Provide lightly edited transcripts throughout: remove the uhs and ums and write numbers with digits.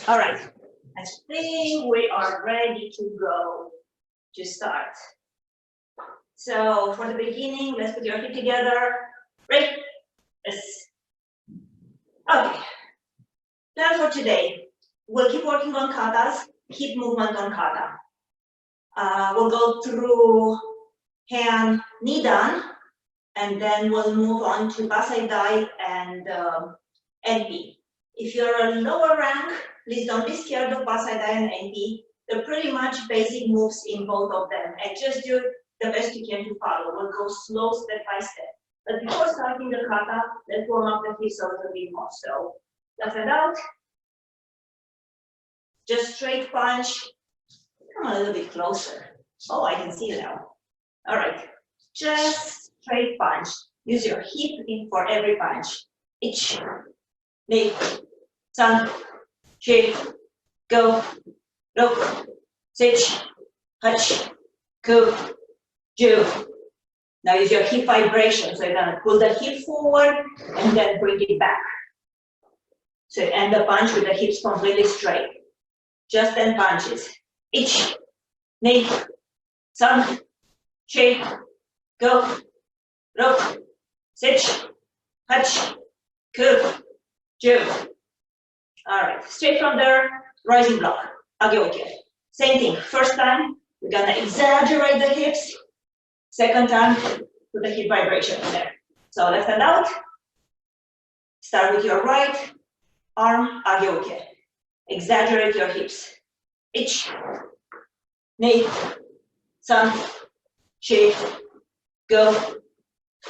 All right, I think we are ready to go to start. So for the beginning, let's put your feet together. Ready? Yes. Okay. Plan for today. We'll keep working on katas, hip movement on kata. We'll go through hand, knee down, and then we'll move on to basai dai and NP. If you're a lower rank, please don't be scared of basai dai and NP. They're pretty much basic moves in both of them, and just do the best you can to follow. We'll go slow, step by step. But before starting the kata, let's warm up the hips a little bit more. So left and out. Just straight punch. Come a little bit closer. Oh, I can see you now. All right. Just straight punch. Use your hip in for every punch. Ich, ni, san, chi, go, look, sich, hach, ku, ju. Now use your hip vibration. So you're gonna pull the hip forward and then bring it back. So end the punch with the hips completely straight. Just 10 punches. Ich, ni, san, chi, go, look, sich, hach, ku, ju. All right, straight from there, rising block. Okay. Same thing. First time, we're gonna exaggerate the hips. Second time, put the hip vibration in there. So left hand out. Start with your right arm. Okay. Exaggerate your hips. Ich, ni, san, chi, go,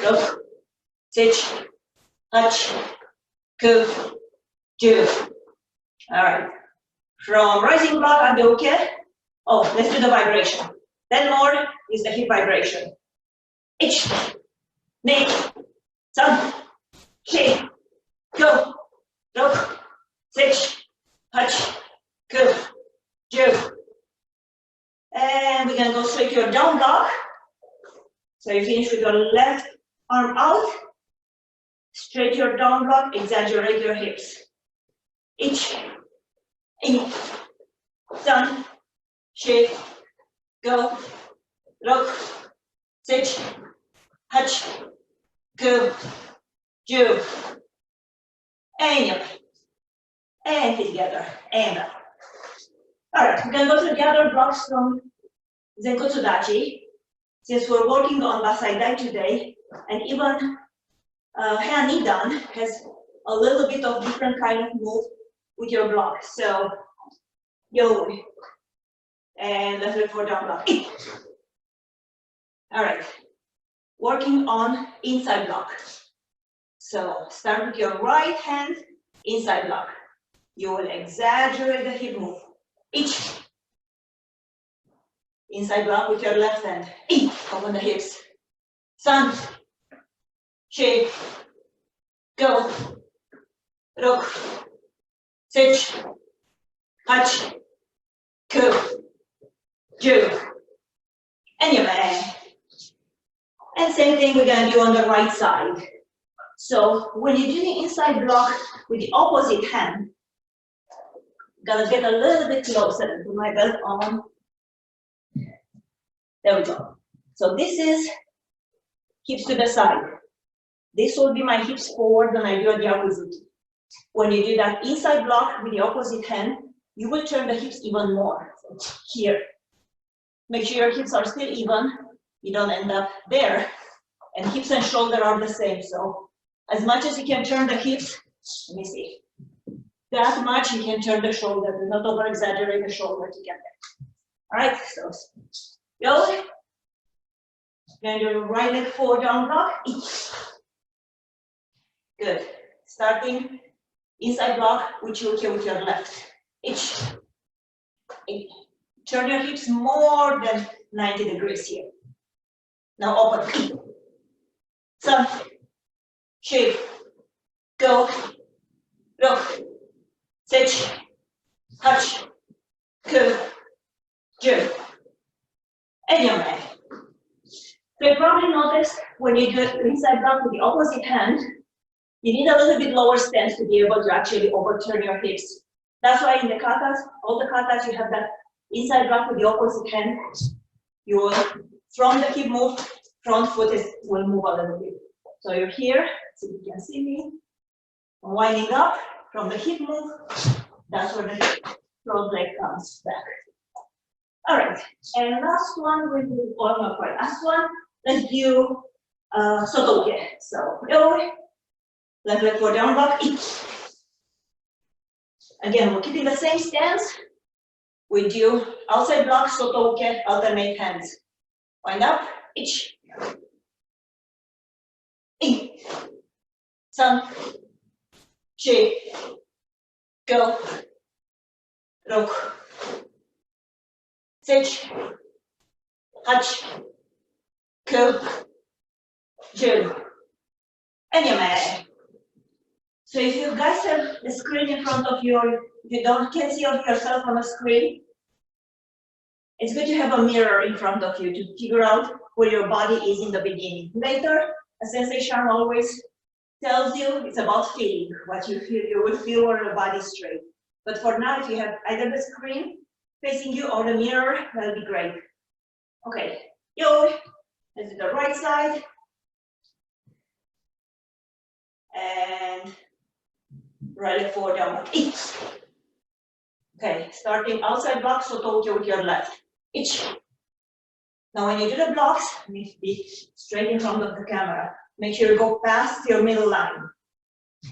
look, sich, hach, ku, ju. All right. From rising block, okay. Oh, let's do the vibration. 10 more is the hip vibration. Ich, ni, san, chi, go, look, sich, hach, ku, ju. And we're gonna go straight to your down block. So you finish with your left arm out. Straight to your down block, exaggerate your hips. Ich, ni, san, chi, go, look, sich, hach, ku, ju. And together, and up. All right, we're going to go through the other blocks from Zenkotsudachi. Since we're working on basai dai today, and even hand nidan has a little bit of different kind of move with your block. So, yo, and let's look for down block. All right, working on inside block. So start with your right hand, inside block. You will exaggerate the hip move. Ich. Inside block with your left hand. Open the hips. San, chi, go, look, sich, hach, ku, ju. And you may. And same thing we're going to do on the right side. So when you do the inside block with the opposite hand, gonna get a little bit closer and put my belt on. There we go. So this is hips to the side. This will be my hips forward when I do the opposite. When you do that inside block with the opposite hand, you will turn the hips even more. So here. Make sure your hips are still even. You don't end up there. And hips and shoulder are the same. So as much as you can turn the hips, let me see. That much you can turn the shoulder. Do not over exaggerate the shoulder to get there. All right, so go. Then your right leg forward down block. Good. Starting inside block, which you will with your left. Turn your hips more than 90 degrees here. Now open. San, chi, go, look, sich, hach, ku, ju. And you may. So you probably noticed when you do inside block with the opposite hand, you need a little bit lower stance to be able to actually overturn your hips. That's why in the katas, all the katas, you have that inside block with the opposite hand. You will, from the hip move, front foot will move a little bit. So you're here, so you can see me. Winding up from the hip move, that's where the front leg comes back. All right, and last one, we do, or not quite last one, let's do sotoke. So, left leg for down block. Again, we're keeping the same stance. We do outside block, sotoke, alternate hands. Wind up, ich. In. Sun. Chi. Go. Rok. Sich. Hach. Ko. Jill. And you may. So if you guys have the screen in front of you, or if you can't see yourself on the screen, it's good to have a mirror in front of you to figure out where your body is in the beginning. Later, as Sensei Shan always tells you, it's about feeling what you feel. You will feel where your body is straight. But for now, if you have either the screen facing you or the mirror, that'll be great. Okay, let's do the right side. And right leg forward down. Okay, starting outside block, sotoke with your left. Ich. Now when you do the blocks, you need to be straight in front of the camera. Make sure you go past your middle line.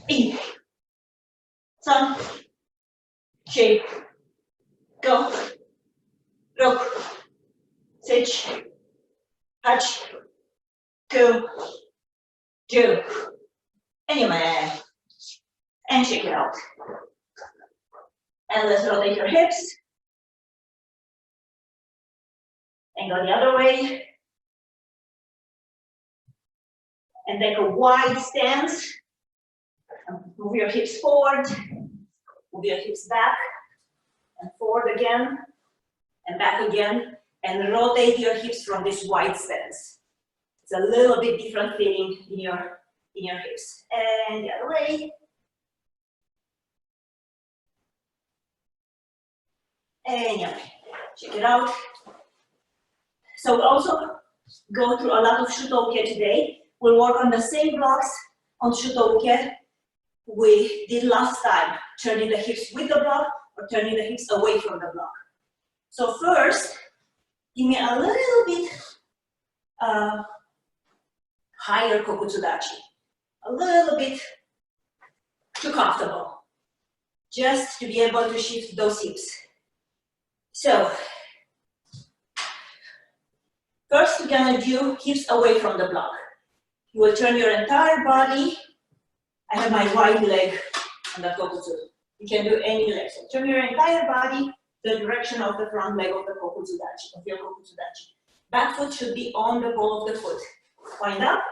In. Sun. Chi. Go. Rok. Sich. Hach. Go. Do. And you may. And shake it out. And let's rotate your hips. And go the other way. And take a wide stance. Move your hips forward. Move your hips back. And forward again. And back again. And rotate your hips from this wide stance. It's a little bit different feeling in your hips. And the other way. And yeah, check it out. So we'll also go through a lot of shutoke today. We'll work on the same blocks on shutoke we did last time, turning the hips with the block or turning the hips away from the block. So first, give me a little bit higher kokutsudachi, a little bit too comfortable, just to be able to shift those hips. So, first we're gonna do hips away from the block. You will turn your entire body. I have my right leg on the kokutsu. You can do any leg. So turn your entire body the direction of the front leg of the kokutsudachi, of your kokutsudachi. Back foot should be on the ball of the foot. Wind up.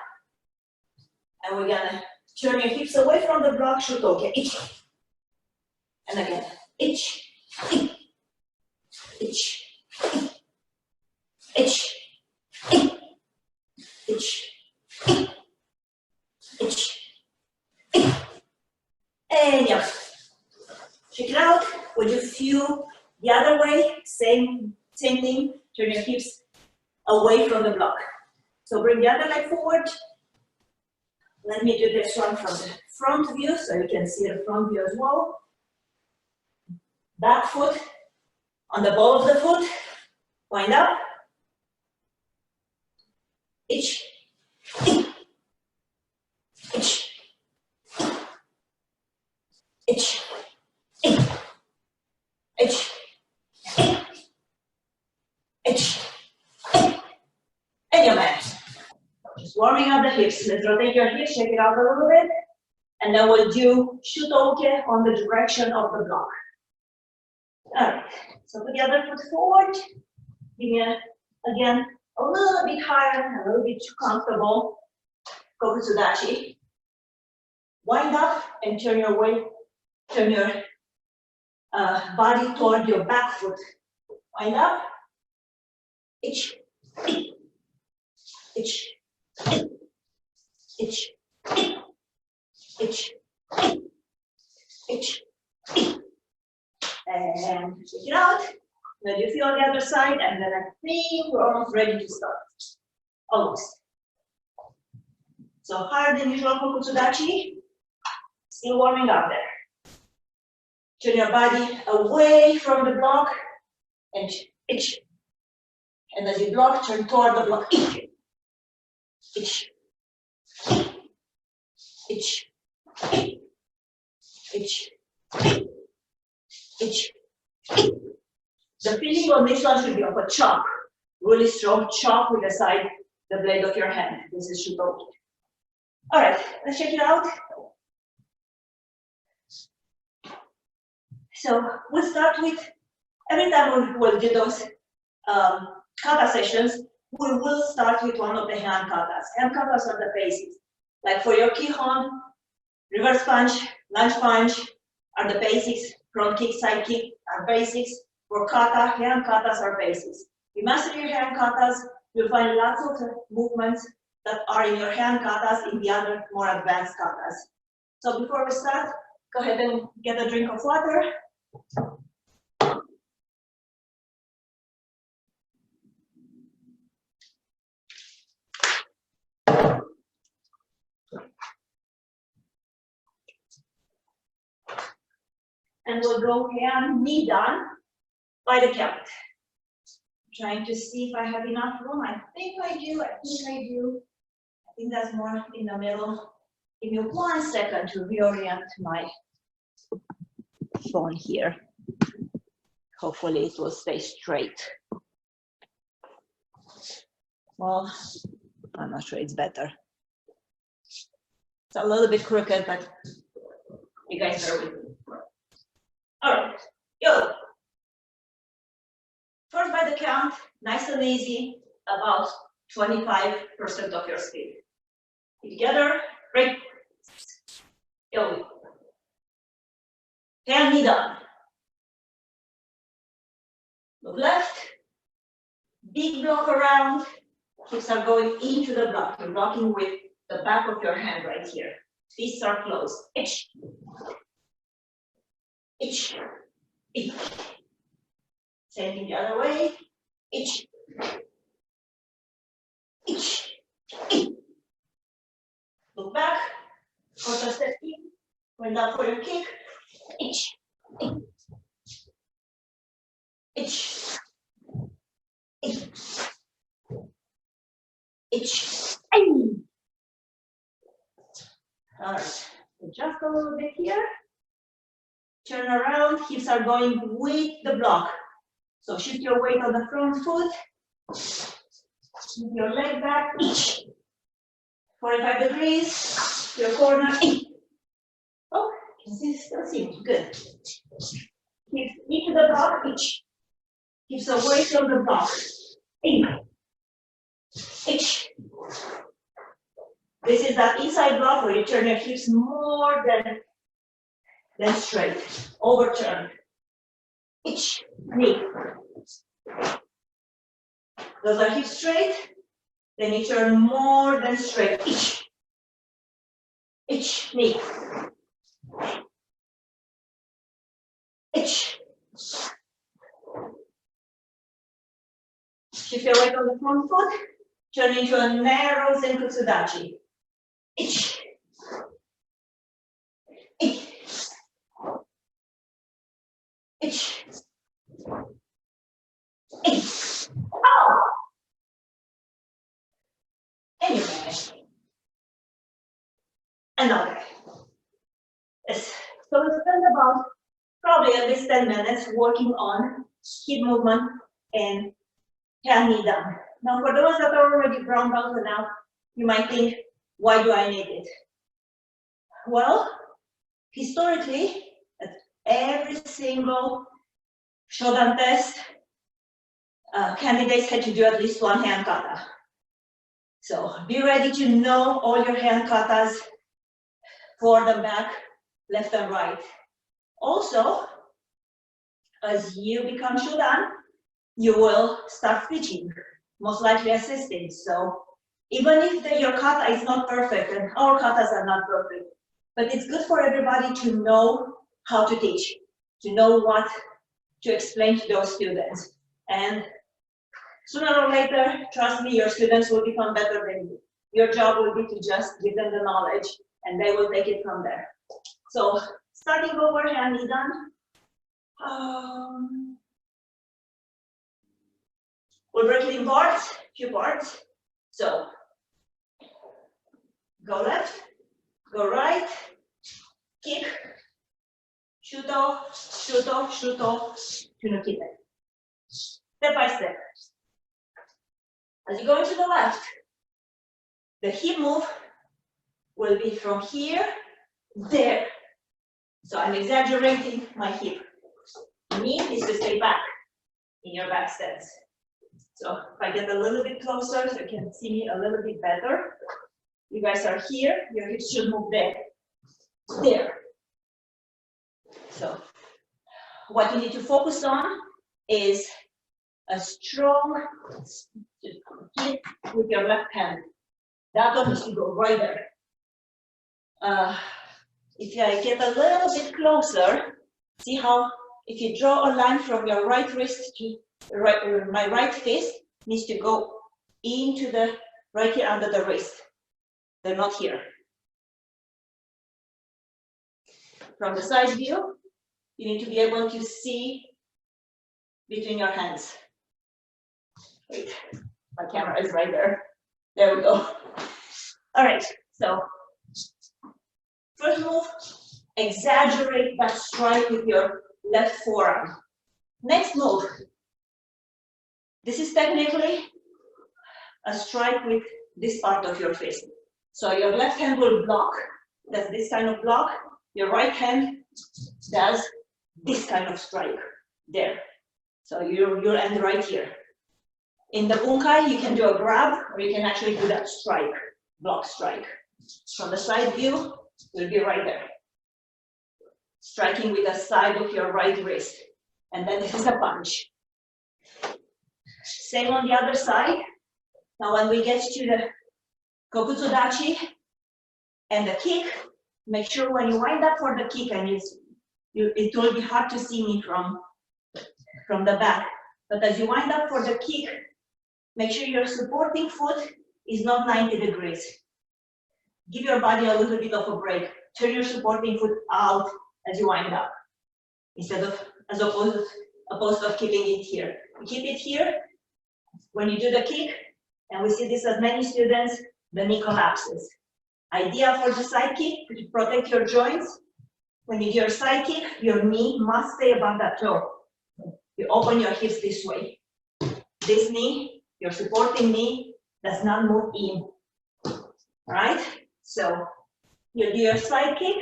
And we're gonna turn your hips away from the block, shutoke, ich. And again, ich, ich, ich, ich, ich, ich, ich, ich. And yeah. Check it out. We'll do a few the other way, same thing, turn your hips away from the block. So bring the other leg forward. Let me do this one from the front view so you can see the front view as well. Back foot on the ball of the foot. Wind up. Ich. Ich. Ich. Ich. Ich. Ich. Ich. And your man. Just warming up the hips. Let's rotate your hips, shake it out a little bit. And then we'll do shutoke on the direction of the block. Alright, so put the other foot forward. Give me, again, a little bit higher, a little bit too comfortable. Kokutsudachi. Wind up and turn your body toward your back foot. Wind up. Ich. Ich. Ich. Ich. Ich. Ich. Ich. And check it out. Now you feel the other side, and then I think we're almost ready to start. Almost. So higher than usual Kokutsudachi. Still warming up there. Turn your body away from the block and itch. And as you block, turn toward the block. Itch. Itch. Itch. Itch. Itch. The feeling on this one should be of a chop. Really strong chop with the side, the blade of your hand. This is Shuto. All right, let's check it out. So we'll start with, every time we will do those kata sessions, we will start with one of the hand katas. Hand katas are the basics. Like for your kihon, reverse punch, lunge punch are the basics. Front kick, side kick are basics. For kata, hand katas are basics. You master your hand katas, you'll find lots of movements that are in your hand katas in the other more advanced katas. So before we start, go ahead and get a drink of water. And we'll go hand, knee down by the count. Trying to see if I have enough room. I think I do. I think that's more in the middle. Give me 1 second to reorient my phone here. Hopefully it will stay straight. Well, I'm not sure it's better. It's a little bit crooked, but you guys are with me. All right, go. First by the count, nice and easy, about 25% of your speed. Together, break. Go. Hand, knee down. Look left. Big block around. Hips are going into the block. You're blocking with the back of your hand right here. Fists are closed. Itch. Itch. Itch. Same thing the other way. Itch. Itch. Itch. Look back. Quarter step in. Going down for your kick. Itch. Itch. Itch. Itch. All right. Adjust a little bit here. Turn around. Hips are going with the block. So shift your weight on the front foot. Move your leg back. 45 degrees. Your corner. Oh, can you still see? Good. Hips into the block. Hips away from the block. This is that inside block where you turn your hips more than straight. Overturn. Knee. Those are hips straight. Then you turn more than straight. Knee. Shift your weight on the front foot. Turn into a narrow Zenkutsudachi. Oh! Anyway. Another. Yes. So we spend about probably at least 10 minutes working on hip movement and hand knee down. Now for those that are already brown belt now, you might think, why do I need it? Well, historically, at every single Shodan test, candidates had to do at least one hand kata. So be ready to know all your hand katas, forward and back, left and right. Also, as you become Shodan, you will start teaching, most likely assisting. So even if your kata is not perfect, and our katas are not perfect, but it's good for everybody to know how to teach, to know what to explain to those students. And sooner or later, trust me, your students will become better than you. Your job will be to just give them the knowledge and they will take it from there. So starting over, hand is done. We'll break it in parts, few parts. So go left, go right, kick, shuto, shuto, shuto, tunokite. Step by step. As you go into the left, the hip move will be from here, there. So I'm exaggerating my hip. Knee is to stay back in your back stance. So if I get a little bit closer so you can see me a little bit better. You guys are here, your hips should move there. There. So what you need to focus on is a strong hip with your left hand. That one needs to go right there. If I get a little bit closer, see how if you draw a line from your right wrist to my right fist needs to go into the right here under the wrist. They're not here. From the side view, you need to be able to see between your hands. Wait, my camera is right there. There we go. All right, so first move, exaggerate that strike with your left forearm. Next move, this is technically a strike with this part of your fist. So your left hand will block, that's this kind of block. Your right hand does this kind of strike, there. So you'll end right here. In the bunkai, you can do a grab, or you can actually do that strike, block strike. From the side view, will be right there. Striking with the side of your right wrist. And then this is a punch. Same on the other side. Now when we get to the kokutsudachi and the kick, make sure when you wind up for the kick, and it will be hard to see me from the back, but as you wind up for the kick, make sure your supporting foot is not 90 degrees. Give your body a little bit of a break. Turn your supporting foot out as you wind up, instead of as opposed to keeping it here. You keep it here. When you do the kick, and we see this as many students, the knee collapses. Idea for the side kick to protect your joints. When you do your side kick, your knee must stay above that toe. You open your hips this way. This knee, your supporting knee, does not move in. All right? So you do your side kick.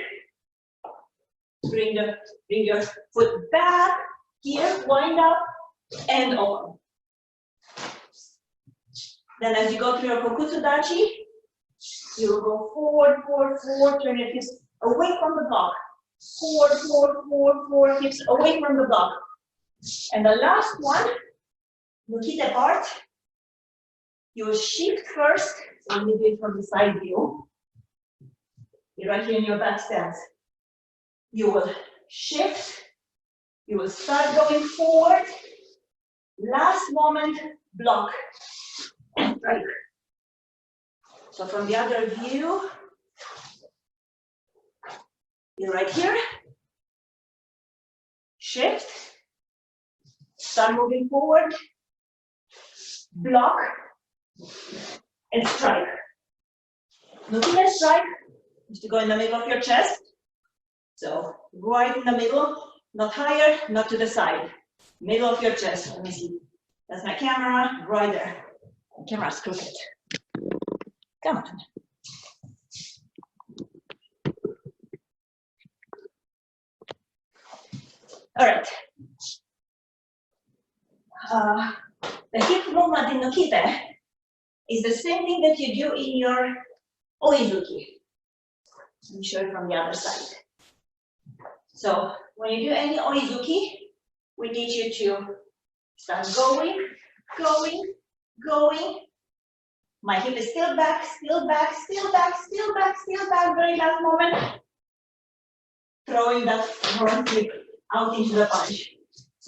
Bring your foot back here, wind up, and open. Then as you go to your kokutsudachi, you will go forward, forward, forward, turn your hips away from the block. Forward, forward, forward, forward, hips away from the block. And the last one, nukite part, you will shift first. So let me do it from the side view. You're right here in your back stance. You will shift. You will start going forward. Last moment, block. Right. So from the other view, you're right here. Shift. Start moving forward. Block. And strike. Looking at strike is to go in the middle of your chest. So right in the middle, not higher, not to the side. Middle of your chest. Let me see. That's my camera right there. The camera's crooked. Come on. All right. The hip movement in nukite is the same thing that you do in your oizuki. Let me show you from the other side. So when you do any oizuki, we teach you to start going, going, going. My hip is still back, still back, still back, still back, still back. Very last moment, throwing that front hip out into the punch.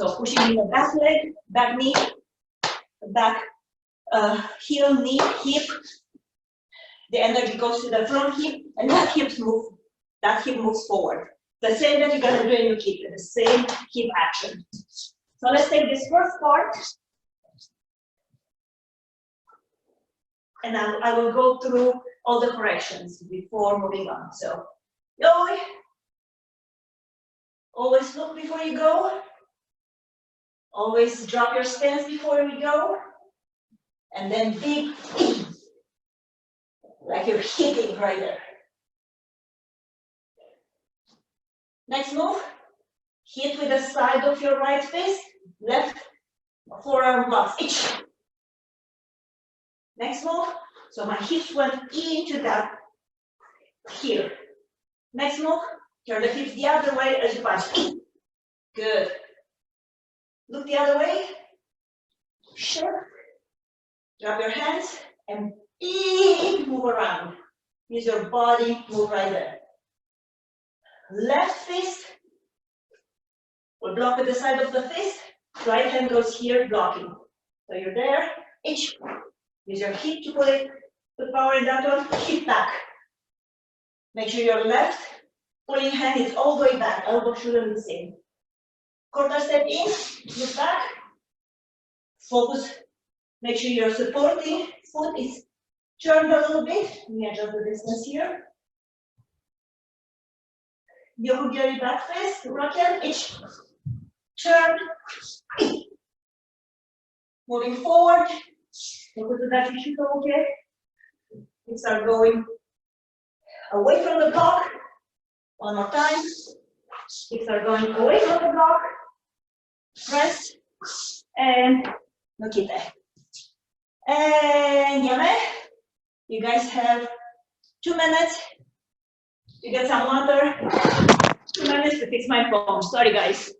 So pushing in the back leg, back knee, back heel, knee, hip. The energy goes to the front hip, and that hip moves forward. The same that you're gonna do in your hip, the same hip action. So let's take this first part, and I will go through all the corrections before moving on. So, always look before you go. Always drop your stance before we go. And then deep in, like you're hitting right there. Next move, hit with the side of your right fist, left forearm blocks each. Next move, so my hips went into that here. Next move, turn the hips the other way as you punch. Good. Look the other way. Sure. Drop your hands and big move around. Use your body, move right there. Left fist will block with the side of the fist. Right hand goes here, blocking. So you're there, each. Use your hip to put power in that one, hip back. Make sure your left pulling hand is all the way back, elbow shoulder the same. Quarter step in, look back. Focus, make sure your supporting foot is turned a little bit. Let me adjust the distance here. Yogi back fist, rocket, each. Turn. Moving forward. Focus on that issue, okay? Hips are going away from the block. One more time. Hips are going away from the block. Press. And Nokite. And Yame. You guys have 2 minutes to get some water. 2 minutes to fix my phone. Sorry, guys.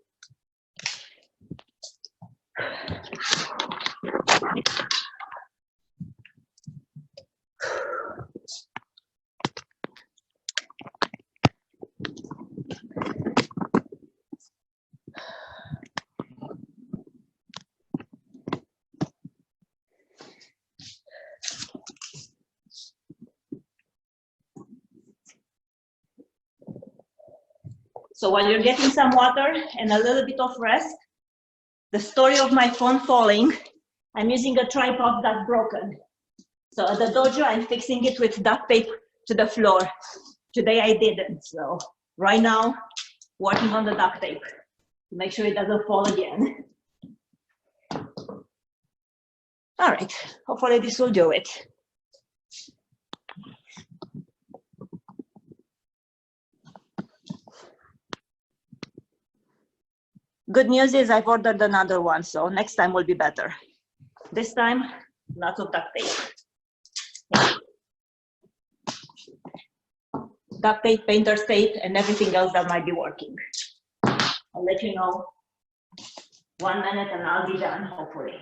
So while you're getting some water and a little bit of rest, the story of my phone falling, I'm using a tripod that's broken. So at the dojo, I'm fixing it with duct tape to the floor. Today I didn't, so right now, working on the duct tape to make sure it doesn't fall again. All right, hopefully this will do it. Good news is I've ordered another one, so next time will be better. This time, lots of duct tape. Duct tape, painter's tape, and everything else that might be working. I'll let you know 1 minute and I'll be done, hopefully.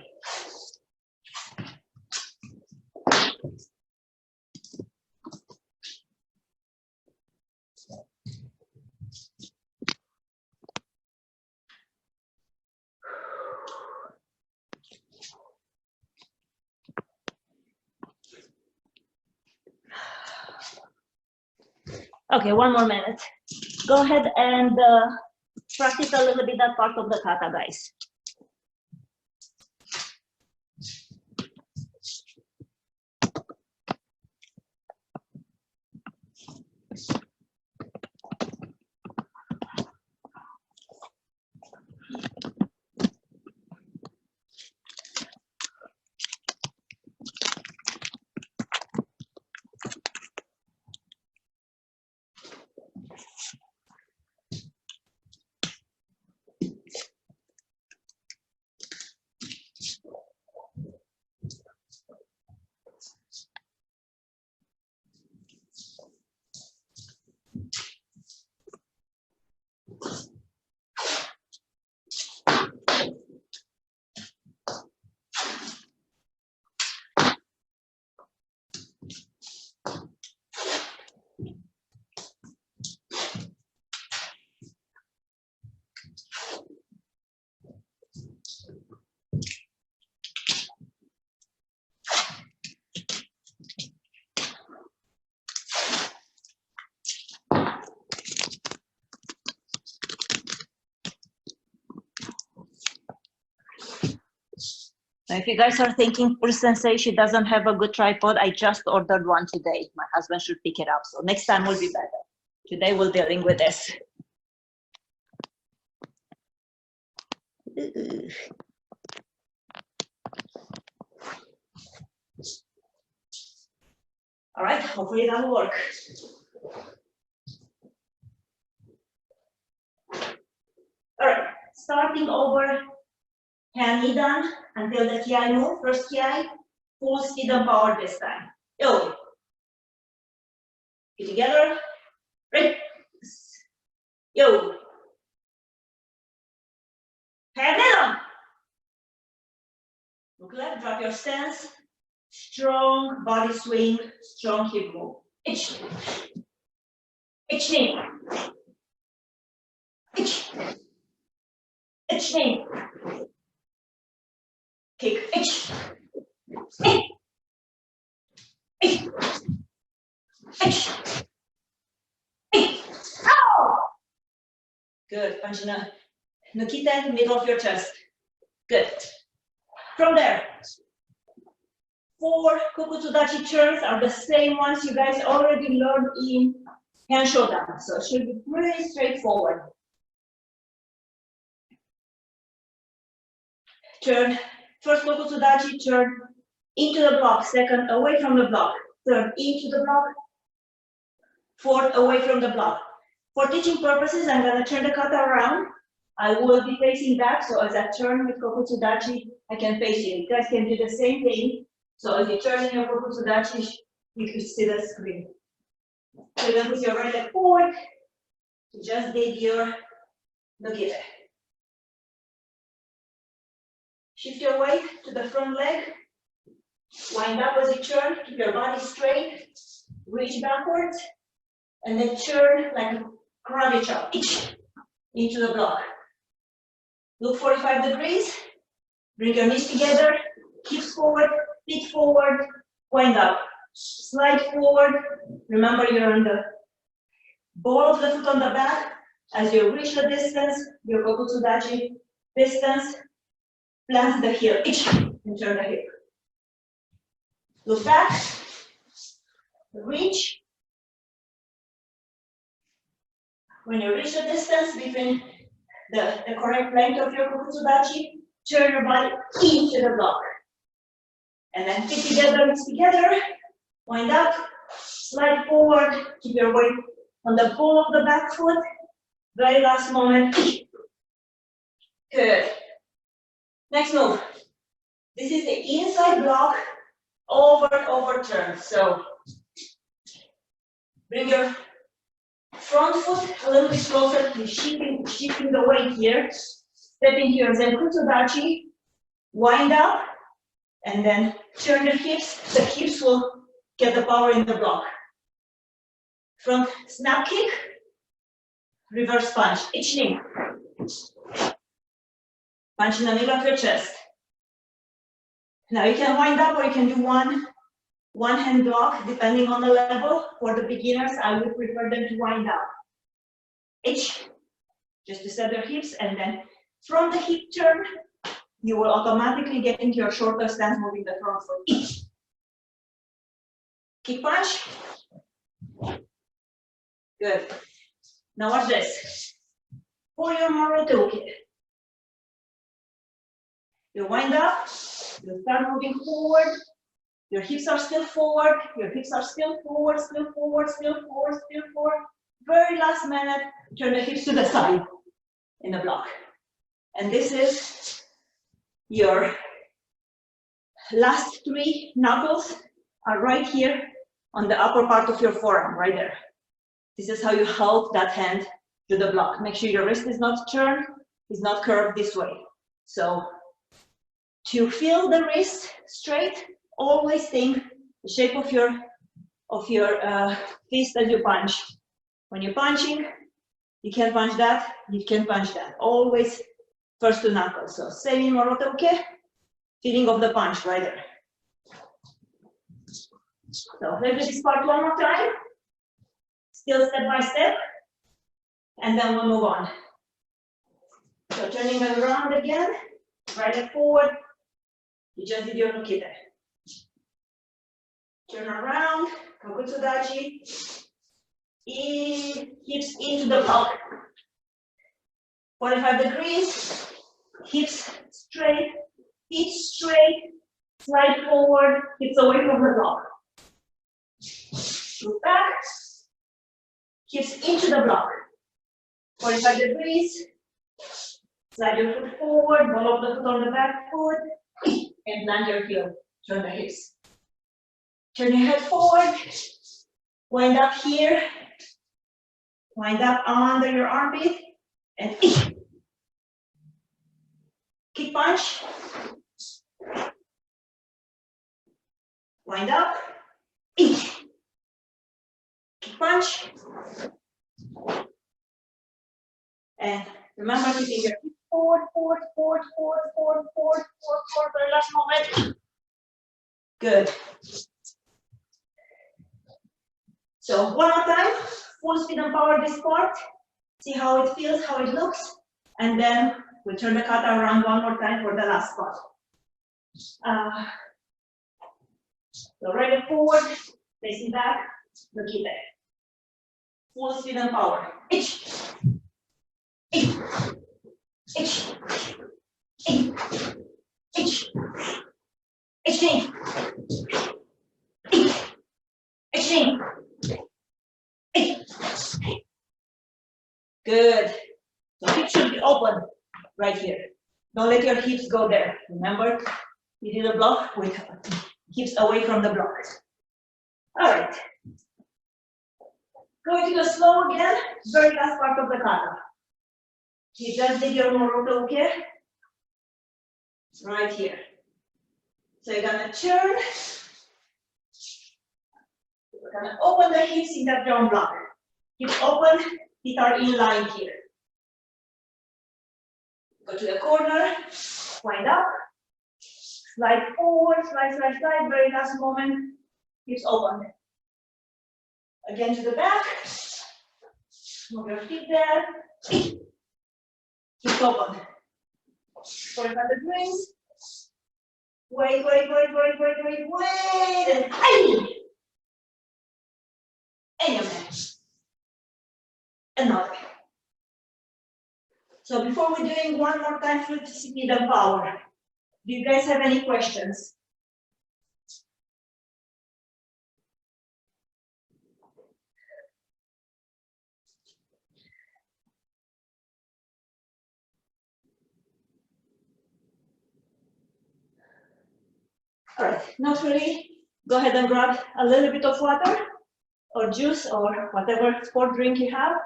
Okay, 1 more minute. Go ahead and practice a little bit that part of the kata, guys. Now, if you guys are thinking, poor Sensei, she doesn't have a good tripod, I just ordered one today. My husband should pick it up. So next time will be better. Today we're dealing with this. All right, hopefully that will work. All right, starting over, hand knee down until the ki move. First ki, full speed and power this time. Yo. Get together. Right. Yo. Hand down. Look left, drop your stance. Strong body swing, strong hip move. Itch. Itch knee. Itch. Itch knee. Kick. Itch. Itch. Itch. Itch. Itch. Ow! Good. Punch in the Nikita, middle of your chest. Good. From there, 4 Kukutsudachi turns are the same ones you guys already learned in hand shodan. So it should be pretty straightforward. Turn, first Kukutsudachi, turn into the block, second away from the block, third into the block, fourth away from the block. For teaching purposes, I'm going to turn the kata around. I will be facing back, so as I turn with Kokutsudachi, I can face you. You guys can do the same thing. So as you turn in your Kokutsudachi, you can see the screen. So then with your right leg forward, you just did your nogire. Shift your weight to the front leg. Wind up as you turn, keep your body straight, reach backwards, and then turn like a karate chop into the block. Look 45 degrees, bring your knees together, hips forward, feet forward, wind up. Slide forward, remember you're on the ball of the foot on the back. As you reach the distance, your Kokutsudachi distance, plant the heel, and turn the hip. Look back, reach. When you reach the distance between the correct length of your Kokutsudachi, turn your body into the block. And then feet together, mix together, wind up, slide forward, keep your weight on the ball of the back foot. Very last moment. Good. Next move. This is the inside block, over turn. So bring your front foot a little bit closer to shifting the weight here. Step into your Zenkutsudachi, wind up, and then turn the hips. The hips will get the power in the block. Front snap kick, reverse punch, ichi. Punch in the middle of your chest. Now you can wind up or you can do one hand block depending on the level. For the beginners, I would prefer them to wind up. Itch, just to set their hips, and then from the hip turn, you will automatically get into your shorter stance, moving the front foot. Itch. Kick punch. Good. Now watch this. For your Morotoke. You wind up, you start moving forward. Your hips are still forward, your hips are still forward, still forward, still forward, still forward. Very last minute, turn the hips to the side in the block. And this is your last 3 knuckles are right here on the upper part of your forearm, right there. This is how you hold that hand to the block. Make sure your wrist is not turned, is not curved this way. So to feel the wrist straight, always think the shape of your fist as you punch. When you're punching, you can't punch that, you can't punch that. Always first 2 knuckles. So same in Morotoke, feeling of the punch right there. So let's do this part one more time. Still step by step, and then we'll move on. So turning around again, right leg forward, You just did your nukite. Turn around, kakutsudachi. Hips into the block. 45 degrees, hips straight, feet straight, slide forward, hips away from the block. Look back, hips into the block. 45 degrees, slide your foot forward, ball of the foot on the back foot, and plant your heel. Turn the hips. Turn your head forward, wind up here, wind up under your armpit, and kick punch. Wind up, kick punch. And remember keeping your feet forward, for the last moment. Good. So one more time, full speed and power this part. See how it feels, how it looks. And then we turn the kata around one more time for the last part. So right forward, facing back, nukite. Full speed and power. Ich. Ich. Ich. Ich. Ich. Ich. Ich. Ich. Good. The hips should be open right here. Don't let your hips go there. Remember, you did a block with hips away from the block. All right. Going to the slow again, very last part of the kata. You just did your Moroto uke right here. So you're gonna turn. We're gonna open the hips in that down block. Hips open, feet are in line here. Go to the corner, wind up, slide forward, slide, very last moment, hips open. Again to the back, move your feet there, hips open. 45 degrees, wait, and hey! Another. So before we're doing one more time full speed and power, do you guys have any questions? All right, not really. Go ahead and grab a little bit of water or juice or whatever sport drink you have.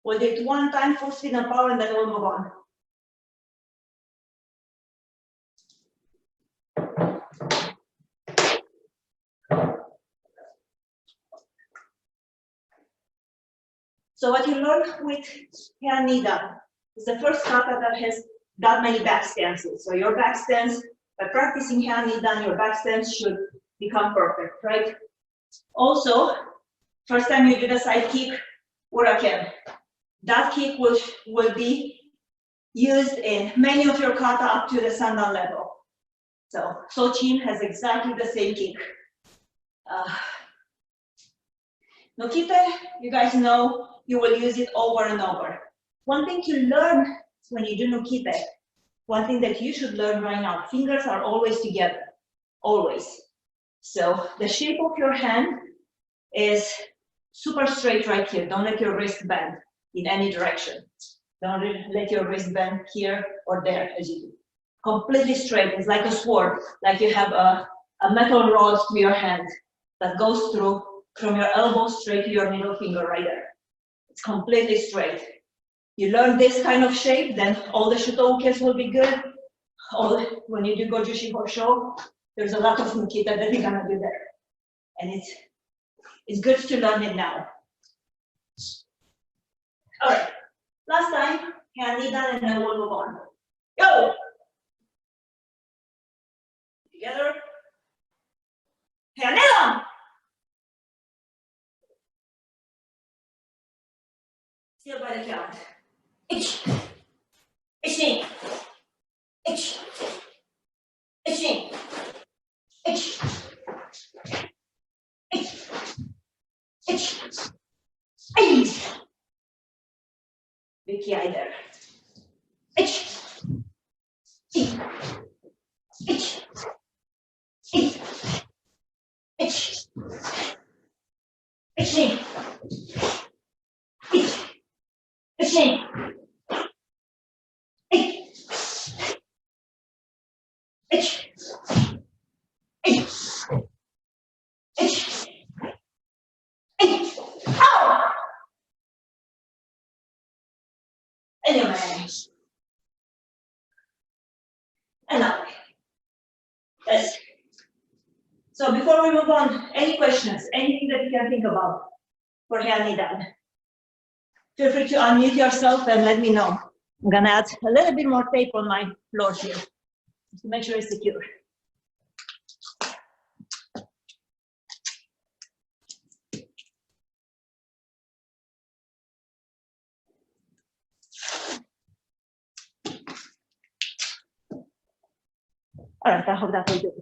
We'll do it one time, full speed and power, and then we'll move on. So what you learn with Heian Nidan is the first kata that has that many back stances. So your back stance, by practicing Heian Nidan, your back stance should become perfect, right? Also, first time you did a side kick, uraken. That kick will be used in many of your kata up to the sandan level. So Sochin has exactly the same kick. Nokite, you guys know you will use it over and over. One thing to learn when you do Nokite, one thing that you should learn right now, fingers are always together, always. So the shape of your hand is super straight right here. Don't let your wrist bend in any direction. Don't let your wrist bend here or there as you do. Completely straight, it's like a sword, like you have a metal rod to your hand that goes through from your elbow straight to your middle finger right there. It's completely straight. You learn this kind of shape, then all the shuto-ukes will be good. When you do Goju Hosho, there's a lot of Nukita that you're gonna do there. And it's good to learn it now. All right, last time, Heian Nidan, and then we'll move on. Go! Together. Heian Nidan! Still by the count. Ich. Ich. Ich. Ich. Tricky eye there. Itch. Itch. Itch. Itch. Itch. Itching. Itch. Itching. Itch. Itch. Itch. Itch. Itch. Ow! And your manage. And up. Yes. So before we move on, any questions, anything that you can think about for hand done? Feel free to unmute yourself and let me know. I'm gonna add a little bit more tape on my floor here to make sure it's secure. All right, I hope that will do it.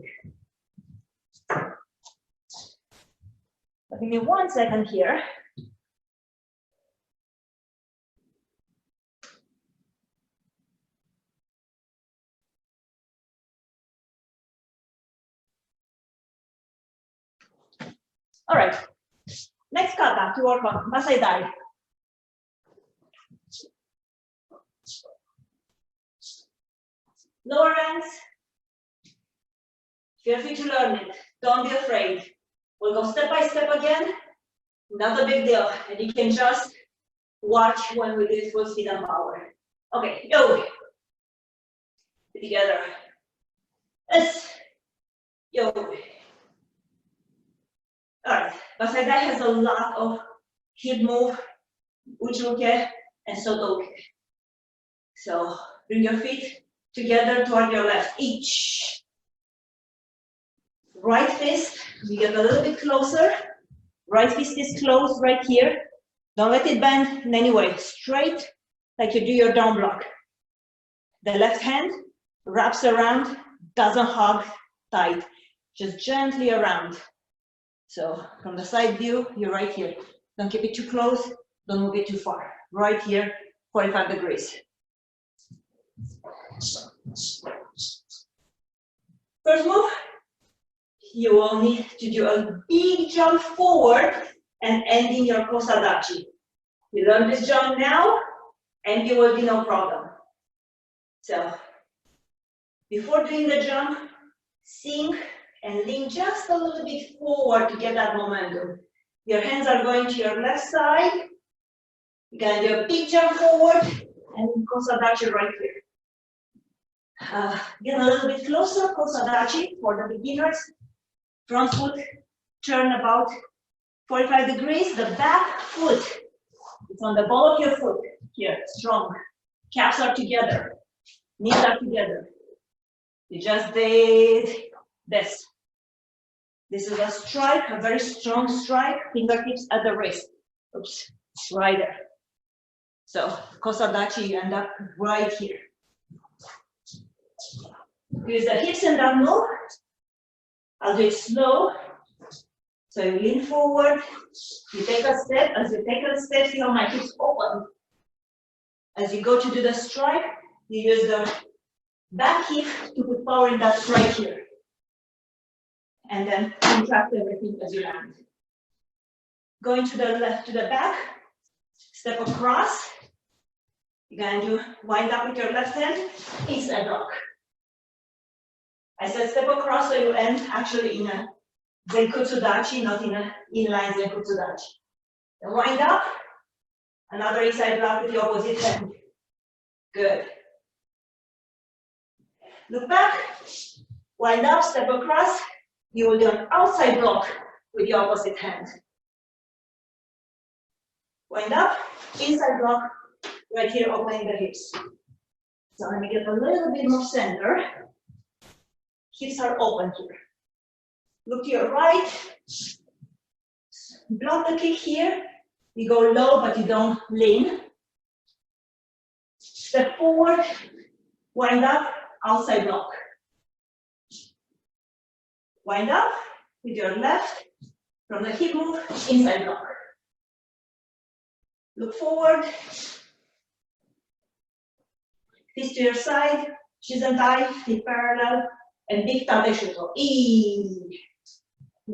Give me 1 second here. All right, next kata to work on, Masai Dai. Lower ranks, feel free to learn it, don't be afraid. We'll go step by step again, not a big deal, and you can just watch when we do it full speed and power. Okay, yo, together, yes, yo. All right, Masai Dai has a lot of hip move, uchuke and sotoke. So bring your feet together toward your left, each. Right fist, we get a little bit closer. Right fist is closed right here. Don't let it bend in any way. Straight, like you do your down block. The left hand wraps around, doesn't hug tight, just gently around. So from the side view, you're right here. Don't keep it too close, don't move it too far. Right here, 45 degrees. First move, you will need to do a big jump forward and ending your kosadachi. You learn this jump now, and you will be no problem. So, before doing the jump, sink and lean just a little bit forward to get that momentum. Your hands are going to your left side. You're gonna do a big jump forward and kosadachi right here. Get a little bit closer, kosadachi for the beginners. Front foot, turn about 45 degrees. The back foot, it's on the ball of your foot. Here, strong. Calves are together. Knees are together. You just did this. This is a strike, a very strong strike. Fingertips at the wrist. Oops, right there. So, kosadachi, you end up right here. Use the hips in that move. I'll do it slow. So you lean forward, you take a step. As you take a step, see how my hips open. As you go to do the strike, you use the back hip to put power in that strike here. And then contract everything as you land. Going to the left to the back, step across. You're gonna do wind up with your left hand, inside rock. I said step across so you end actually in a Zenkutsu Dachi, not in an inline Zenkutsu Dachi. Then wind up, another inside block with the opposite hand. Good. Look back, wind up, step across. You will do an outside block with the opposite hand. Wind up, inside block, right here opening the hips. So let me get a little bit more center. Hips are open here. Look to your right. Block the kick here. You go low, but you don't lean. Step forward, wind up, outside block. Wind up with your left, from the hip move, inside block. Look forward, Fist to your side, shizentai, feet parallel, and big tate shuto.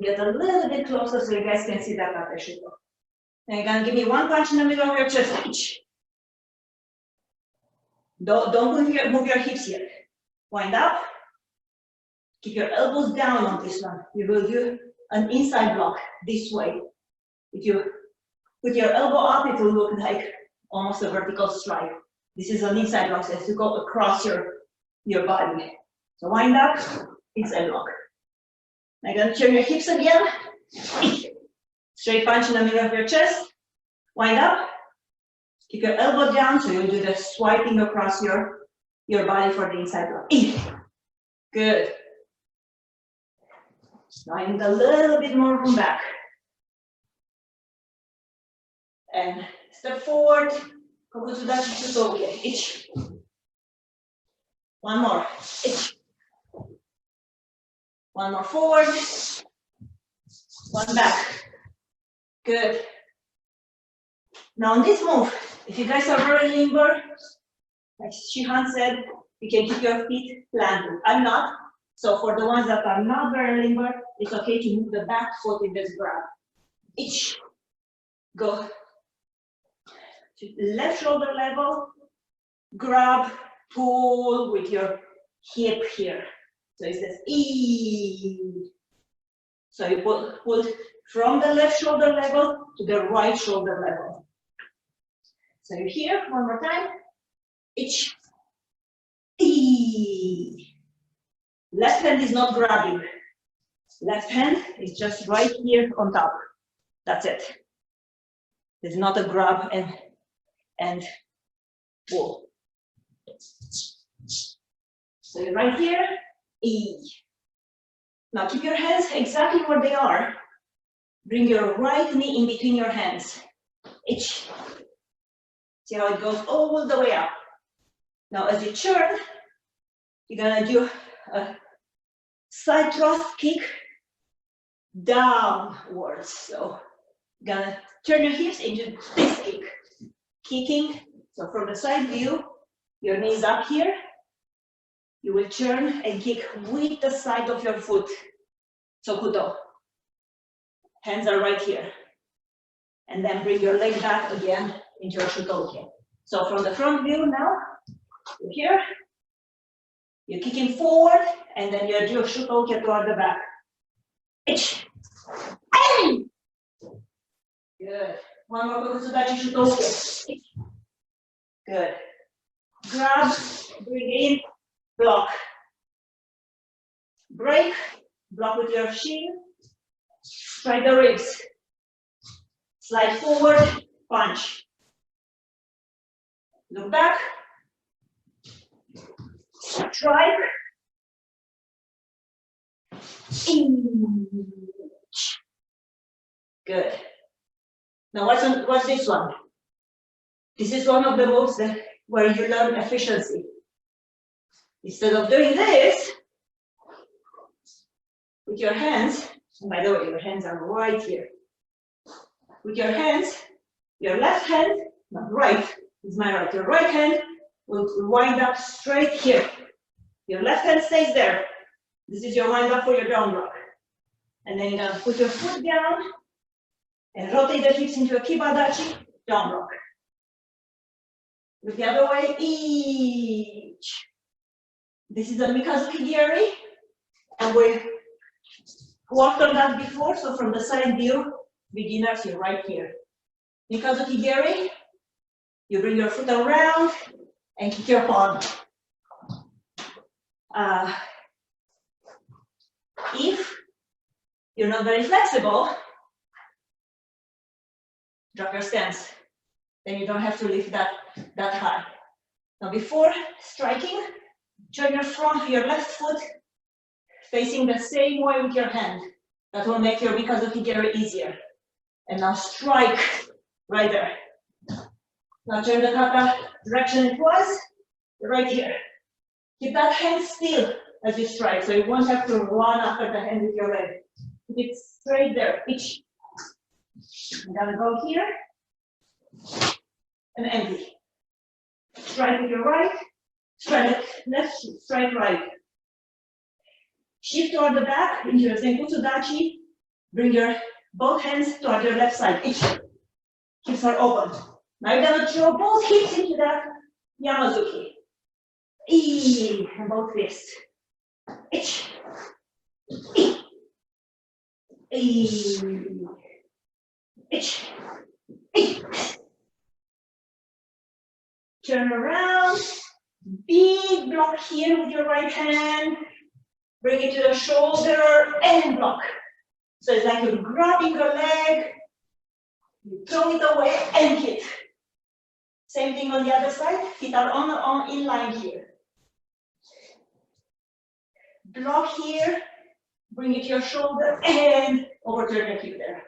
Get a little bit closer so you guys can see that tate shuto. Now you're gonna give me one punch in the middle of your chest each. Don't move your hips yet. Wind up. Keep your elbows down on this one. You will do an inside block this way. If you put your elbow up, it will look like almost a vertical strike. This is an inside block, so as you go across your body. So wind up, inside block. I'm gonna turn your hips again. Straight punch in the middle of your chest. Wind up. Keep your elbow down, so you'll do the swiping across your body for the inside block. Good. Now I need a little bit more room back. And step forward. Each. One more. Each. One more forward. One back. Good. Now on this move, if you guys are very limber, like Shihan said, you can keep your feet planted. I'm not. So for the ones that are not very limber, it's okay to move the back foot in this grab. Each. Go to left shoulder level, grab, pull with your hip here. So it says E. So you pull from the left shoulder level to the right shoulder level. So you're here, one more time. Each. E. Left hand is not grabbing. Left hand is just right here on top. That's it. It's not a grab and pull. So you're right here, E. Now keep your hands exactly where they are. Bring your right knee in between your hands. Each. See how it goes all the way up. Now as you turn, you're gonna do a side thrust kick downwards. So you're gonna turn your hips into this kick. Kicking, so from the side view, your knees up here. You will turn and kick with the side of your foot. So kudo. Hands are right here. And then bring your leg back again into your shutoke. So from the front view now, you're here. You're kicking forward, and then you do a shutoke toward the back. Itch. Hey! Good. One more kokutsudachi shutoke. Good. Grab, bring in, block. Break, block with your shin. Strike the ribs. Slide forward, punch. Look back. Strike. Good. Now what's this one? This is one of the moves where you learn efficiency. Instead of doing this with your hands, and by the way, your hands are right here. With your hands, your left hand, not right, is my right. Your right hand will wind up straight here. Your left hand stays there. This is your wind up for your down block. And then you're gonna put your foot down and rotate the hips into a kibadachi, down block. With the other way, each. This is a mikazuki gyari, and we worked on that before, so from the side view, beginners, you're right here. Mikazuki gyari, you bring your foot around and kick your palm. If you're not very flexible, drop your stance. Then you don't have to lift that high. Now before striking, turn your left foot facing the same way with your hand. That will make your mikazuki gyari easier. And now strike right there. Now turn the kata direction it was, right here. Keep that hand still as you strike, so you won't have to run after the hand with your leg. Keep it straight there. Each. I'm gonna go here and empty. Strike with your right, straight left, straight right. Shift toward the back into your Senkutsu Dachi. Bring your both hands toward your left side. Each. Hips are open. Now you're gonna throw both hips into that Yamazuki. And both wrists. Each. Each. Turn around. Big block here with your right hand. Bring it to the shoulder and block. So it's like you're grabbing your leg, you throw it away and hit. Same thing on the other side. Feet are on in line here. Block here. Bring it to your shoulder and overturn your hip there.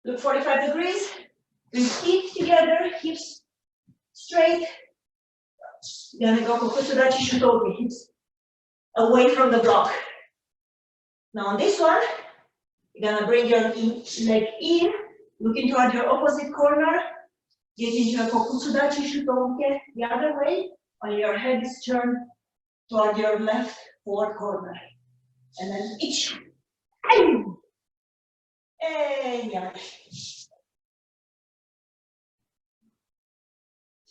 Look 45 degrees. Bring feet together, hips straight. You're gonna go Kokutsudachi Shutogi, hips away from the block. Now on this one, you're gonna bring your leg in, looking toward your opposite corner, get into a Kokutsudachi Shutogi the other way, while your head is turned toward your left forward corner. And then each. And yeah.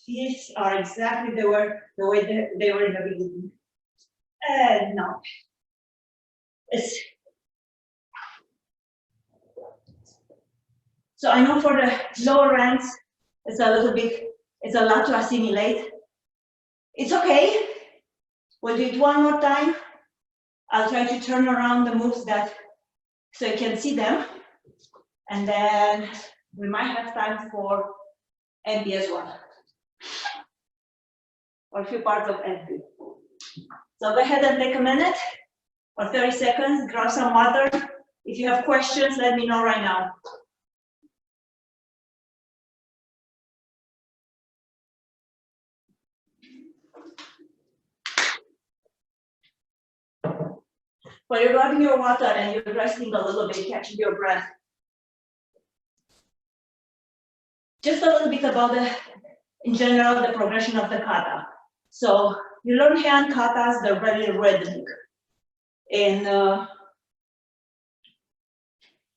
These are exactly the way they were in the beginning. And now. So I know for the lower ranks, it's a lot to assimilate. It's okay. We'll do it one more time. I'll try to turn around the moves so you can see them. And then we might have time for NB as well. Or a few parts of NB. So go ahead and take a minute or 30 seconds, grab some water. If you have questions, let me know right now. While you're grabbing your water and you're resting a little bit, catching your breath. Just a little bit about in general, the progression of the kata. So you learn hand katas, they're very rhythmic. In hand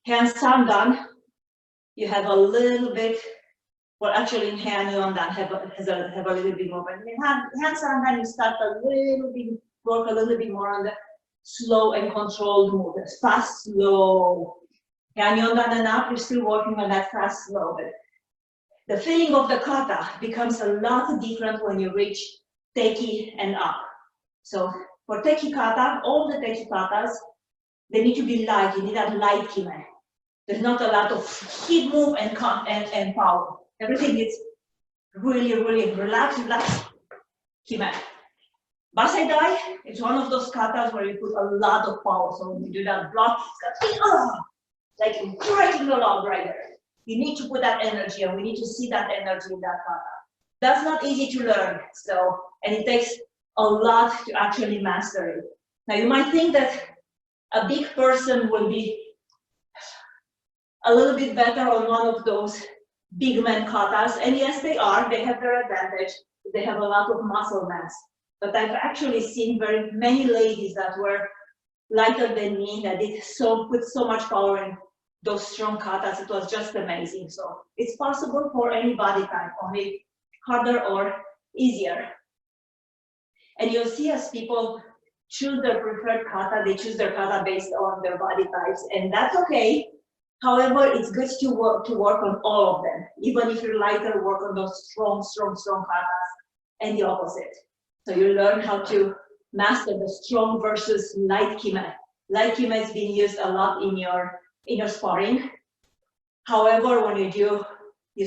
sandan, you have a little bit, well actually in hand yondan have a little bit more, but in hand sandan you start work a little bit more on the slow and controlled movements, fast, slow. Hand yondan and up, you're still working on that fast, slow. But the feeling of the kata becomes a lot different when you reach teki and up. So for teki kata, all the teki katas, they need to be light. You need that light kime. There's not a lot of hip move and power. Everything is really, really relaxed kime. Basai dai, it's one of those katas where you put a lot of power. So when you do that block, it's like breaking the log right there. You need to put that energy, and we need to see that energy in that kata. That's not easy to learn, and it takes a lot to actually master it. Now you might think that a big person will be a little bit better on one of those big man katas, and yes, they are. They have their advantage. They have a lot of muscle mass. But I've actually seen very many ladies that were lighter than me that put so much power in those strong katas. It was just amazing. So it's possible for any body type, only harder or easier. And you'll see as people choose their preferred kata, they choose their kata based on their body types, and that's okay. However, it's good to work on all of them. Even if you're lighter, work on those strong katas, and the opposite. So you learn how to master the strong versus light kime. Light kime is being used a lot in your sparring. However, when you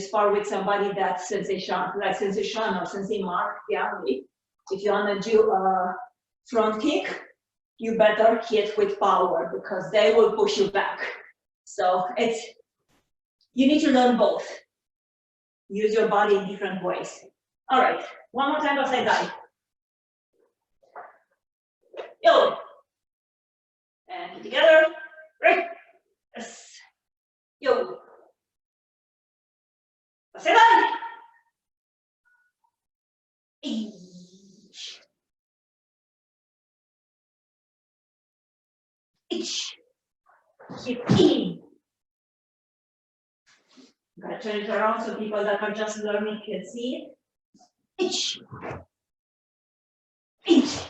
spar with somebody that's Sensei Sean, like Sensei Sean or Sensei Mark, if you want to do a front kick, you better hit with power because they will push you back. So you need to learn both. Use your body in different ways. All right, one more time, Basai dai. Yo. And together, right. Yes. Yo. Basai dai. Ich. Hip in. I'm gonna turn it around so people that are just learning can see it. Ich. Ich.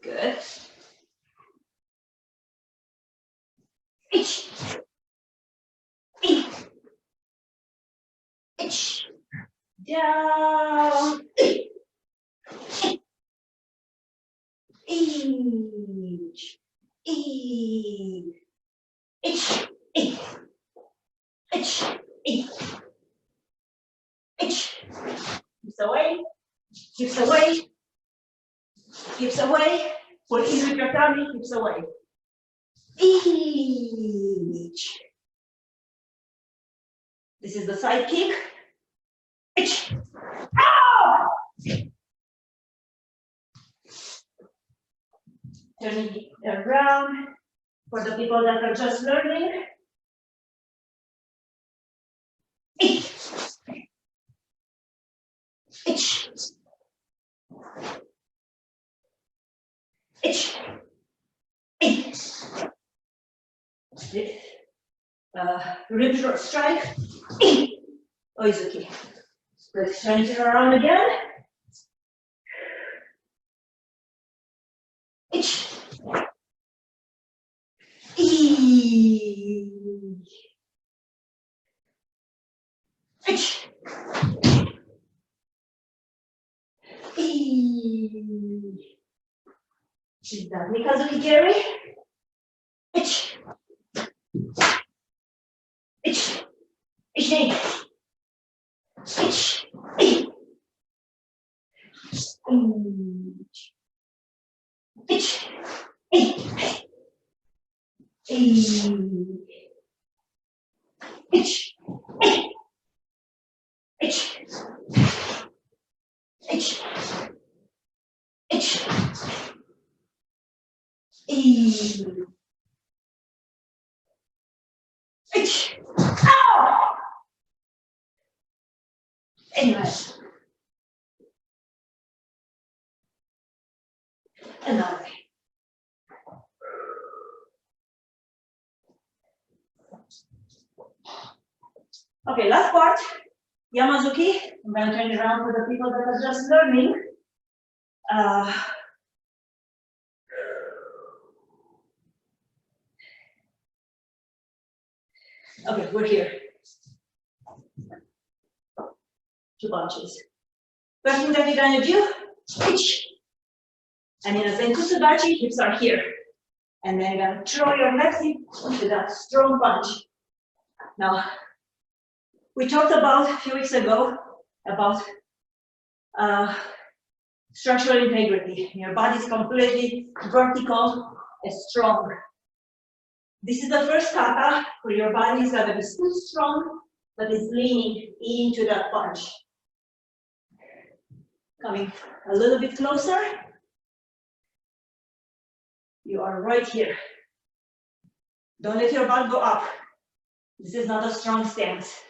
Good. Ich. Ich. Ich. Down. Ich. Ich. Ich. Ich. Ich. Ich. Ich. Ich. Hips away. Hips away. Hips away. Pull in with your tummy. Hips away. Ich. This is the side kick. Ich. Ow! Turning it around for the people that are just learning. Ich. Ich. Ich. Ich. Rib strike. Oh, it's okay. Let's turn it around again. Ich. Ich. She's done. Mikazuki Jerry. Ich. Ich. Ich need. Ich. Ich. Ich. Ich. Ich. Ich. Ich. Ich. Ich. Ow! Anyway. Another way. Okay, last part. Yamazuki. I'm going to turn it around for the people that are just learning. Okay, we're here. 2 bunches. First thing that we're going to do, pitch. And in a Zenkusu Dachi, hips are here. And then you're going to throw your left hip into that strong punch. Now, we talked about a few weeks ago about structural integrity. Your body is completely vertical and strong. This is the first kata where your body is going to be still strong, but is leaning into that punch. Coming a little bit closer. You are right here. Don't let your butt go up. This is not a strong stance.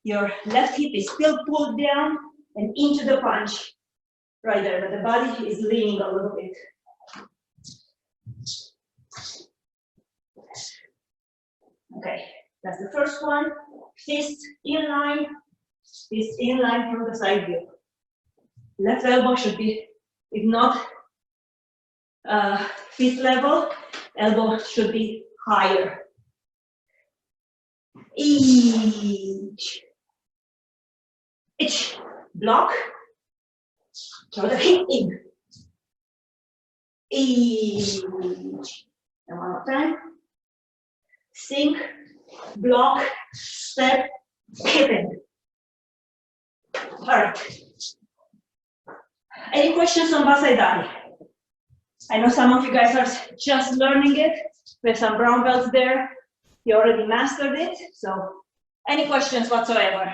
Your left hip is still pulled down and into the punch. Right there, but the body is leaning a little bit. Okay, that's the first one. Fist in line from the side view. Left elbow should be, if not fist level, elbow should be higher. Each. Each. Block. Throw the hip in. Each. And one more time. Sink, block, step, hip in. All right. Any questions on Basaidari? I know some of you guys are just learning it. We have some brown belts there. You already mastered it. So, any questions whatsoever?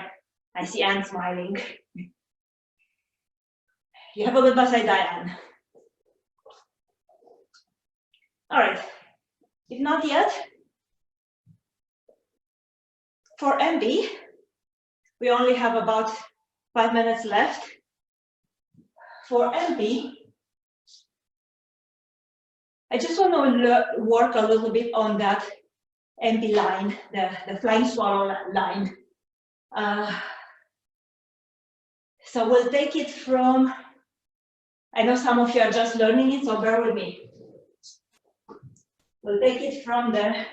I see Anne smiling. You have a good Basaidari, Anne. All right. If not yet, for MB, we only have about 5 minutes left. For MP, I just want to work a little bit on that empty line, the flying swallow line. So we'll take it from, I know some of you are just learning it, so bear with me. We'll take it from the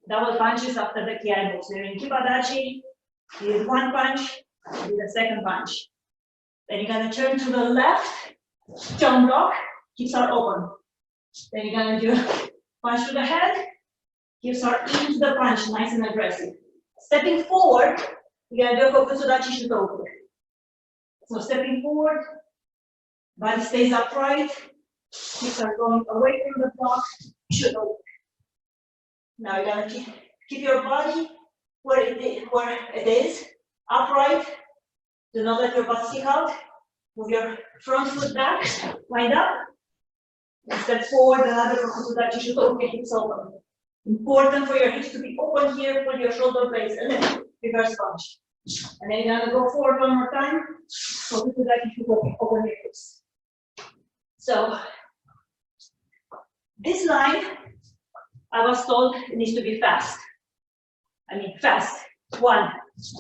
double punches after the ki moves. You're in kibadachi, you did one punch, you did the second punch. Then you're gonna turn to the left, jump block, hips are open. Then you're gonna do punch to the head, hips are into the punch, nice and aggressive. Stepping forward, you're gonna do a kokutsudachi shutoku. So stepping forward, body stays upright, hips are going away from the block, shutoku. Now you're gonna keep your body where it is, upright. Do not let your butt stick out. Move your front foot back, wind up. And step forward, another kokutsudachi shutoku, hips open. Important for your hips to be open here, put your shoulder blades, and then reverse punch. And then you're gonna go forward one more time. Kokutsudachi shutoku, open your hips. So, this line, I was told it needs to be fast. I mean fast. 1,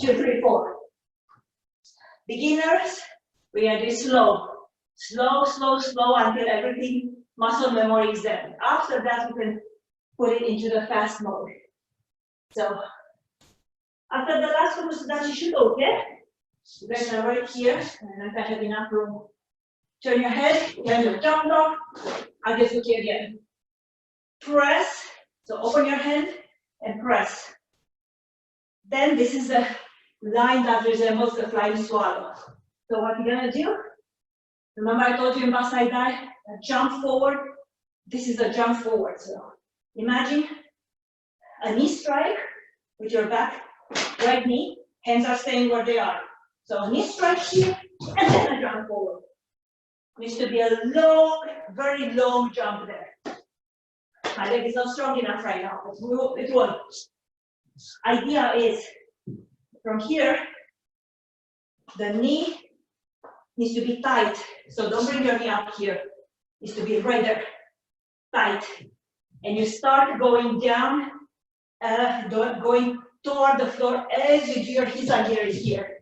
2, 3, 4. Beginners, we're gonna do slow. Slow, slow, slow until everything, muscle memory is there. After that, we can put it into the fast mode. So, after the last kokutsudachi shutoku, you guys are right here, and I have enough room. Turn your head, turn your jump block, agezuki again. Press, so open your hand and press. Then this is the line that resembles the flying swallow. So what you're gonna do, remember I told you in Basai Dai, jump forward. This is a jump forward. So imagine a knee strike with your back, right knee, hands are staying where they are. So a knee strike here, and then a jump forward. Needs to be a long, very long jump there. My leg is not strong enough right now, but it won't. Idea is, from here, the knee needs to be tight. So don't bring your knee up here. It needs to be right there, tight. And you start going down, going toward the floor as you do your hizagiri here.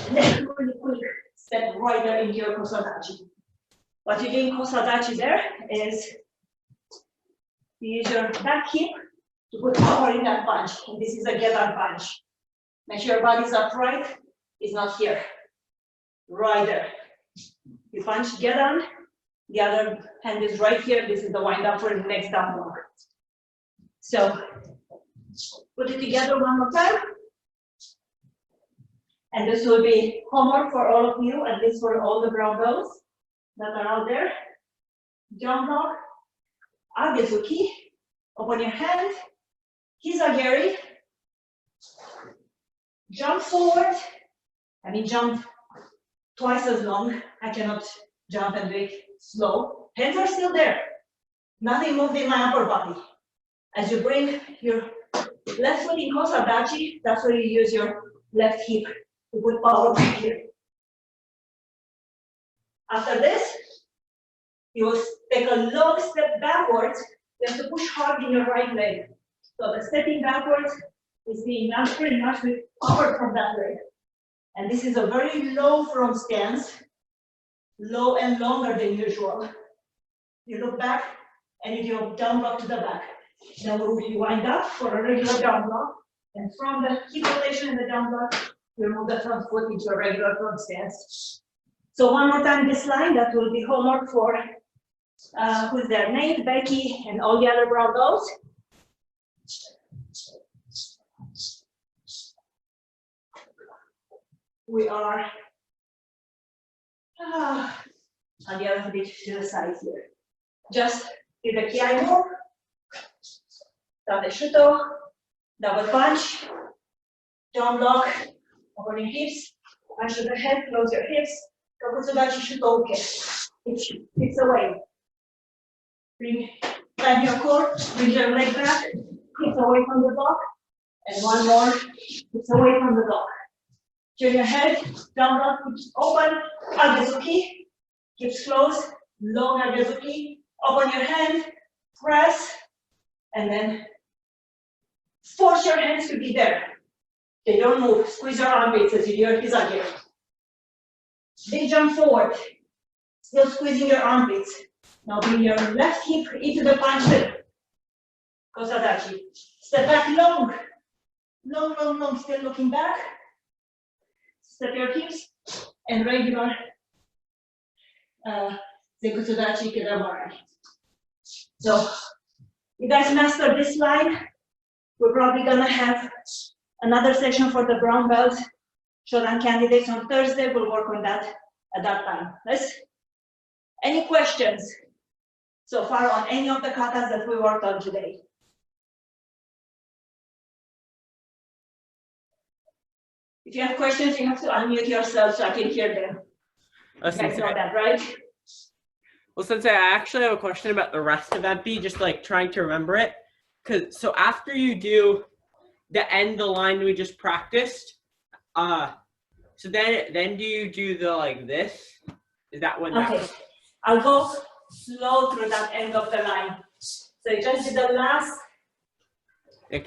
And then really quick step right there into your kosadachi. What you do in kosadachi there is you use your back hip to put power in that punch. And this is a gedan punch. Make sure your body is upright. It's not here. Right there. You punch gedan. The other hand is right here. This is the wind up for the next down block. So put it together one more time. And this will be homework for all of you, at least for all the brown belts that are out there. Jump block, agezuki, open your hand, hizagiri, jump forward. I mean jump twice as long. I cannot jump and do it slow. Hands are still there. Nothing moved in my upper body. As you bring your left foot in kosadachi, that's where you use your left hip to put power back here. After this, you will take a long step backwards. You have to push hard in your right leg. So the stepping backwards is being done pretty much with power from that leg. And this is a very low front stance, low and longer than usual. You look back and you do a down block to the back. Then you wind up for a regular down block. And from the hip rotation and the down block, you move the front foot into a regular front stance. So one more time this line, that will be homework for who's there, Nate, Becky, and all the other brown belts. We are on the other bit to the side here. Just do the ki move, tate shuto, double punch, jump block, open your hips, punch to the head, close your hips, kokutsudachi shutoke. Hips away. Bend your core, bring your leg back, hips away from the block, and one more, hips away from the block. Turn your head, down block, hips open, agezuki, hips closed, long agezuki, Open your hand, press, and then force your hands to be there. They don't move. Squeeze your armpits as you do your hizage. Big jump forward. Still squeezing your armpits. Now bring your left hip into the punch grip. Kosadachi. Step back long. Long, long, long. Still looking back. Step your hips and regular Zekusudachi Kedamari. So you guys master this line. We're probably gonna have another session for the brown belt Shodan candidates on Thursday. We'll work on that at that time. Any questions so far on any of the katas that we worked on today? If you have questions, you have to unmute yourself so I can hear them. You guys know that, right? Well, Sensei, I actually have a question about the rest of MP, just like trying to remember it. So after you do the end the line we just practiced, so then do you do the like this? Is that when? Okay, I'll go slow through that end of the line. So you just did the last. Yeah,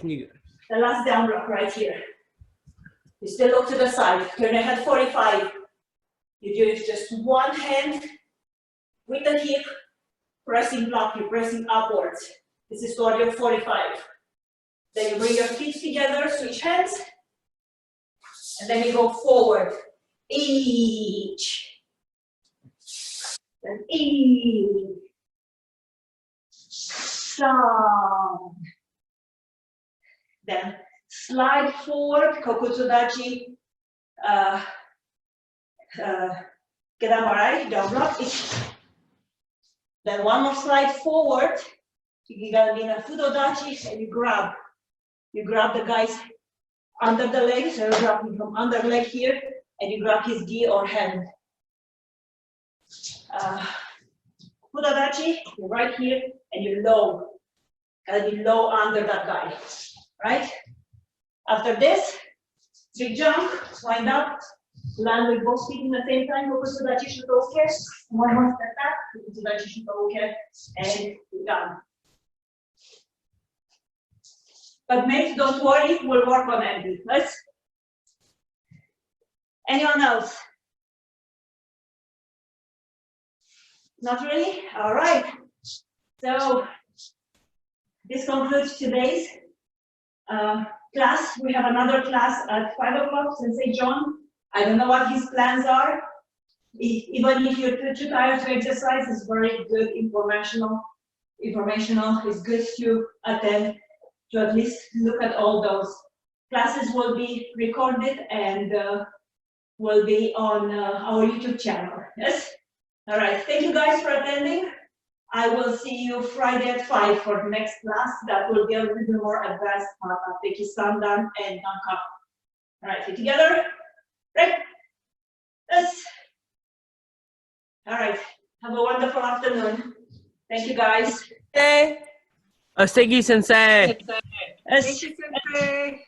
the last down block right here. You still look to the side. Turn your head 45. You do it just one hand with the hip, pressing block, you're pressing upwards. This is toward your 45. Then you bring your feet together, switch hands, and then you go forward. Each. Then each. Down. Then slide forward, Kokutsudachi, Kedamarai, down block. Then one more slide forward. You're gonna be in a Fudodachi and you grab the guys under the leg, so you're grabbing from under leg here, and you grab his gi or hand. Fudodachi, you're right here, and you're low. Gotta be low under that guy, right? After this, big jump, wind up, land with both feet in the same time, Kokutsudachi Shutoke, one more step back, Kokutsudachi Shutoke, and you're done. But mates, don't worry, we'll work on MD. Anyone else? Not really? All right. So this concludes today's class. We have another class at 5 o'clock, Sensei John. I don't know what his plans are. Even if you're too tired to exercise, it's very good informational. It's good to attend, to at least look at all those. Classes will be recorded and will be on our YouTube channel. Yes? All right, thank you guys for attending. I will see you Friday at 5 for the next class. That will be a little bit more advanced, Teki Sandan and Nanka. All right, sit together. Right? Yes. All right, have a wonderful afternoon. Thank you guys. Hey. Thank you, Sensei. Yes. Thank you, Sensei.